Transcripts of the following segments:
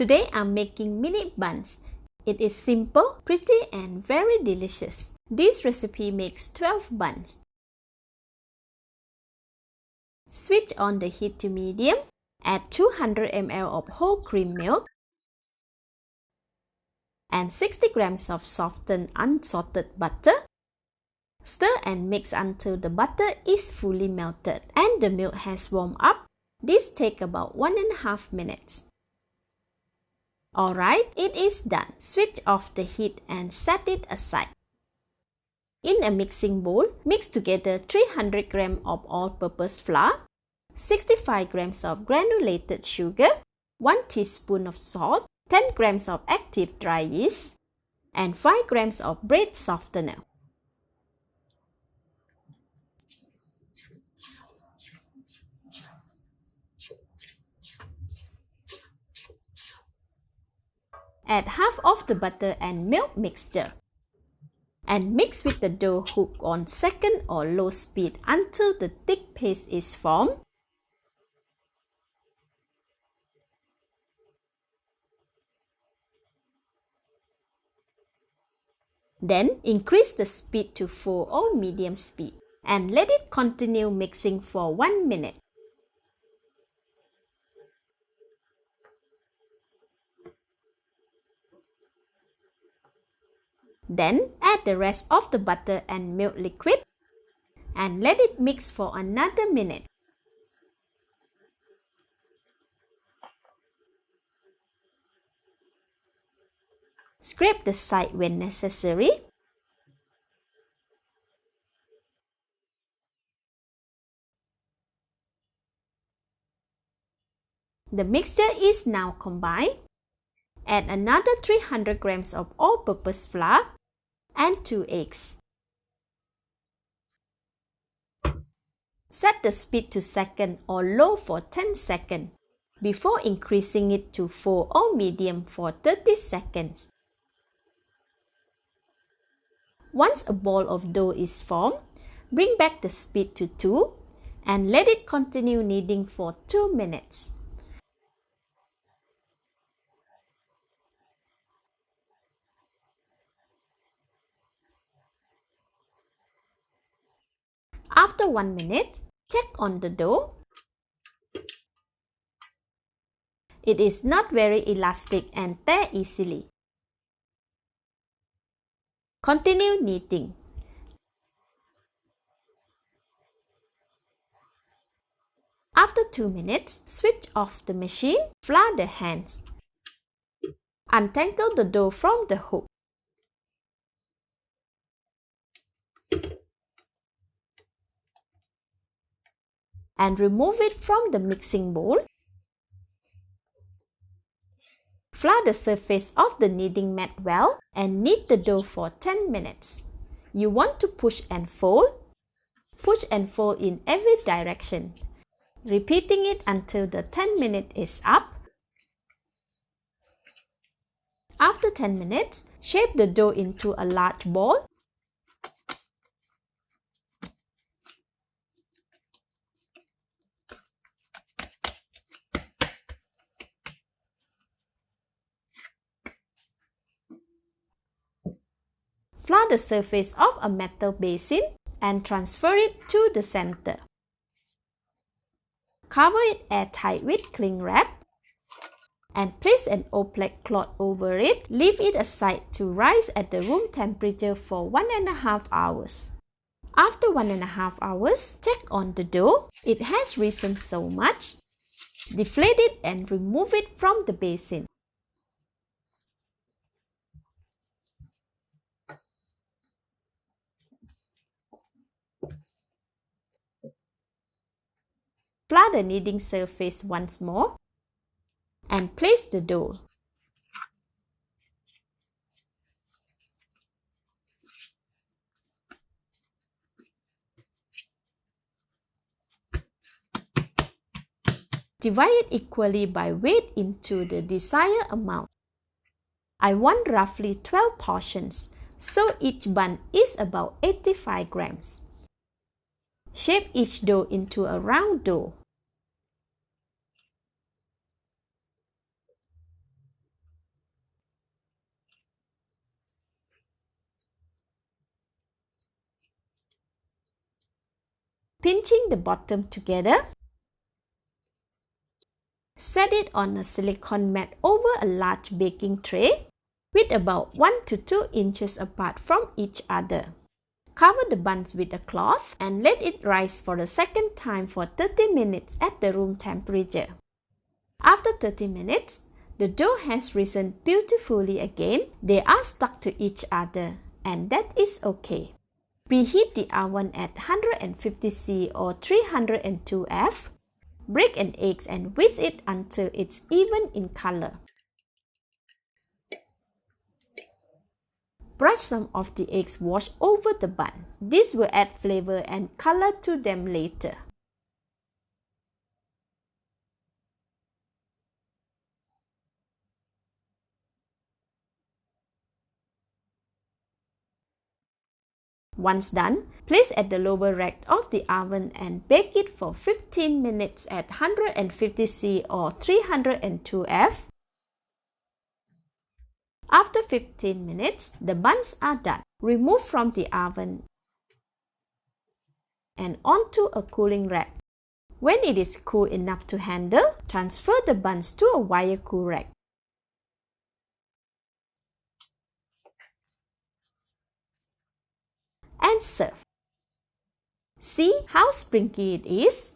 Today I'm making mini buns. It is simple, pretty and very delicious. This recipe makes 12 buns. Switch on the heat to medium. Add 200 ml of whole cream milk and 60 grams of softened unsalted butter. Stir and mix until the butter is fully melted and the milk has warmed up. This takes about 1.5 minutes. Alright, it is done. Switch off the heat and set it aside. In a mixing bowl, mix together 300 grams of all-purpose flour, 65 grams of granulated sugar, 1 teaspoon of salt, 10 grams of active dry yeast, and 5 grams of bread softener. Add half of the butter and milk mixture and mix with the dough cooked on second or low speed until the thick paste is formed. Then increase the speed to full or medium speed and let it continue mixing for 1 minute. Then add the rest of the butter and milk liquid and let it mix for another minute. Scrape the side when necessary. The mixture is now combined. Add another 300 grams of all-purpose flour and 2 eggs. Set the speed to second or low for 10 seconds before increasing it to full or medium for 30 seconds. Once a ball of dough is formed, bring back the speed to 2 and let it continue kneading for 2 minutes. After 1 minute, check on the dough. It is not very elastic and tear easily. Continue kneading. After 2 minutes, switch off the machine, flour the hands. Untangle the dough from the hook. And remove it from the mixing bowl. Flour the surface of the kneading mat well and knead the dough for 10 minutes. You want to push and fold in every direction, repeating it until the 10 minute is up. After 10 minutes, shape the dough into a large ball. Flour the surface of a metal basin and transfer it to the center. Cover it airtight with cling wrap and place an oblong cloth over it. Leave it aside to rise at the room temperature for 1.5 hours. After 1.5 hours, check on the dough. It has risen so much. Deflate it and remove it from the basin. Flour the kneading surface once more and place the dough. Divide it equally by weight into the desired amount. I want roughly 12 portions, so each bun is about 85 grams. Shape each dough into a round dough. pinching the bottom together. Set it on a silicone mat over a large baking tray with about 1 to 2 inches apart from each other. Cover the buns with a cloth and let it rise for the second time for 30 minutes at the room temperature. After 30 minutes, the dough has risen beautifully again. They are stuck to each other, and that is okay. Preheat the oven at 150 C or 302 F. Break an egg and whisk it until it's even in color. Brush some of the eggs wash over the bun. This will add flavor and color to them later. Once done, place at the lower rack of the oven and bake it for 15 minutes at 150 C or 302 F. After 15 minutes, the buns are done. Remove from the oven and onto a cooling rack. When it is cool enough to handle, transfer the buns to a wire cool rack. And serve. See how springy it is?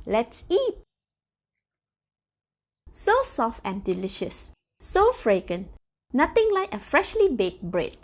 Let's eat! So soft and delicious, so fragrant, nothing like a freshly baked bread.